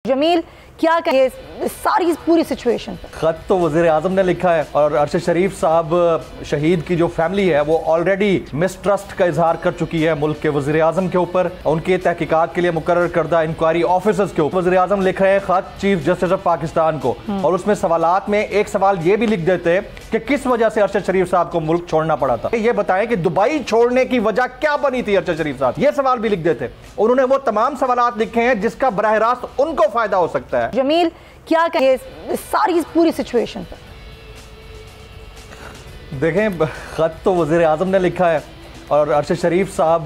जमील क्या कहे सारी पूरी सिचुएशन पर? खत तो वज़ीर आज़म ने लिखा है और अरशद शरीफ साहब शहीद की जो फैमिली है वो ऑलरेडी मिसट्रस्ट का इजहार कर चुकी है मुल्क के वज़ीर आज़म के ऊपर, उनके तहकीकात के लिए मुकर्रर करदा इंक्वायरी ऑफिसर्स के ऊपर। वज़ीर आज़म लिख रहे हैं खत चीफ जस्टिस ऑफ पाकिस्तान को और उसमें सवालात में एक सवाल ये भी लिख देते कि किस वजह से अरशद शरीफ साहब को मुल्क छोड़ना पड़ा था। ये बताएं कि दुबई छोड़ने की वजह क्या बनी थी अरशद शरीफ साहब, ये सवाल भी लिख देते। उन्होंने वो तमाम सवालात लिखे हैं जिसका बराह रास्त उनको फायदा हो सकता है। जमील क्या कहे सारी पूरी सिचुएशन पर? देखें, खत तो वज़ीर आज़म ने लिखा है और अरशद शरीफ साहब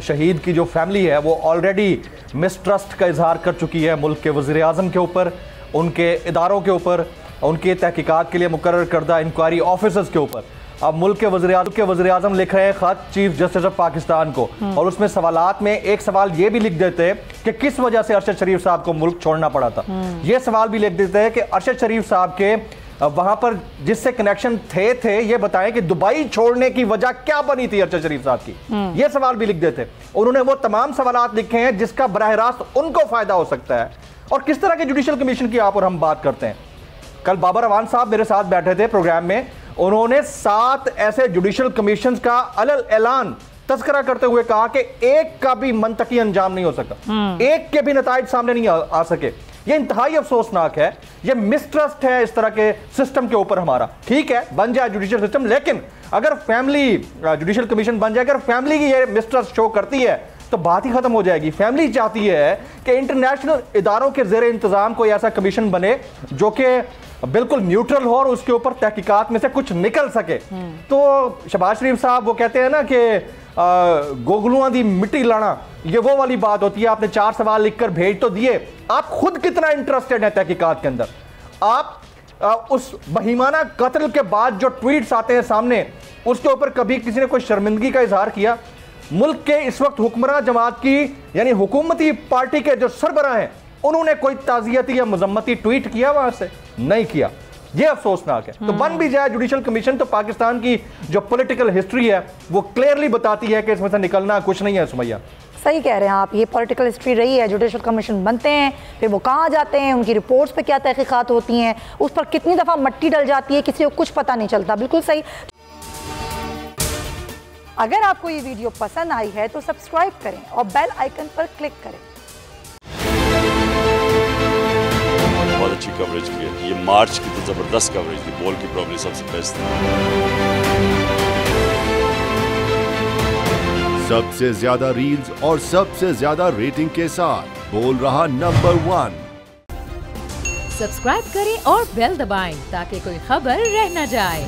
शहीद की जो फैमिली है वो ऑलरेडी मिसट्रस्ट का इजहार कर चुकी है मुल्क के वज़ीर आज़म के ऊपर, उनके इदारों के ऊपर, उनके तहकीकात के लिए मुकर्रर करदा इंक्वायरी ऑफिसर्स के ऊपर। अब मुल्क के वज़ीर आज़म लिख रहे हैं खत चीफ जस्टिस ऑफ पाकिस्तान को और उसमें सवालात में एक सवाल ये भी लिख देते कि किस वजह से अरशद शरीफ साहब को मुल्क छोड़ना पड़ा था। ये सवाल भी लिख देते हैं कि अरशद शरीफ साहब के वहां पर जिससे कनेक्शन थे ये बताएं कि दुबई छोड़ने की वजह क्या बनी थी अरशद शरीफ साहब की। ये सवाल भी लिख देते। उन्होंने वो तमाम सवालात लिखे हैं जिसका बराह रास्त उनको फायदा हो सकता है। और किस तरह के जुडिशल कमीशन की आप और हम बात करते हैं। कल बाबर अवान साहब मेरे साथ बैठे थे प्रोग्राम में, उन्होंने 7 ऐसे जुडिशल कमीशन का अलल ऐलान तस्करा करते हुए कहा कि एक का भी मंतकी अंजाम नहीं हो सका, एक के भी नताइज सामने नहीं आ सके। ये इंतहाई अफसोसनाक है, ये मिसट्रस्ट है इस तरह के सिस्टम के ऊपर हमारा। ठीक है, बन जाए जुडिशल सिस्टम, लेकिन अगर फैमिली जुडिशल कमीशन बन जाए, अगर फैमिली की ये मिसट्रस्ट शो करती है तो बात ही खत्म हो जाएगी। फैमिली चाहती है कि इंटरनेशनल इदारों के जेर इंतजाम कोई ऐसा कमीशन बने जो कि बिल्कुल न्यूट्रल हो और उसके ऊपर तहकीकात में से कुछ निकल सके। तो शहबाज शरीफ साहब वो कहते हैं ना कि गोगलुआं दी मिट्टी लाना, ये वो वाली बात होती है। आपने 4 सवाल लिखकर भेज तो दिए, आप खुद कितना इंटरेस्टेड है तहकीकात के अंदर? आप उस बहीमाना कत्ल के बाद जो ट्वीट्स आते हैं सामने, उसके ऊपर कभी किसी ने कोई शर्मिंदगी का इजहार किया? मुल्क के इस वक्त हुक्मरान जमात की यानी हुकूमती पार्टी के जो सरबराह हैं, उन्होंने कोई ताज़ियती या मजम्मती ट्वीट किया वहां से? नहीं किया। ये अफसोसनाक है। तो बन भी जाए जुडिशल कमीशन तो पाकिस्तान की जो पॉलिटिकल हिस्ट्री है वो क्लियरली बताती है कि इसमें से निकलना कुछ नहीं है। सुमैया सही कह रहे हैं आप, ये पॉलिटिकल हिस्ट्री रही है। जुडिशल कमीशन बनते हैं, फिर वो कहाँ जाते हैं, उनकी रिपोर्ट्स पे क्या तहकीकात होती हैं, उस पर कितनी दफ़ा मट्टी डल जाती है, किसी को कुछ पता नहीं चलता। बिल्कुल सही। अगर आपको ये वीडियो पसंद आई है तो सब्सक्राइब करें और बेल आइकन पर क्लिक करें। बहुत अच्छी कवरेज की है, ये मार्च की तो जबरदस्त कवरेज थी, बॉल की प्रॉब्लम सबसे बेस्ट थी। सबसे ज्यादा रील्स और सबसे ज्यादा रेटिंग के साथ बोल रहा नंबर 1। सब्सक्राइब करें और बेल दबाएं ताकि कोई खबर रह न जाए।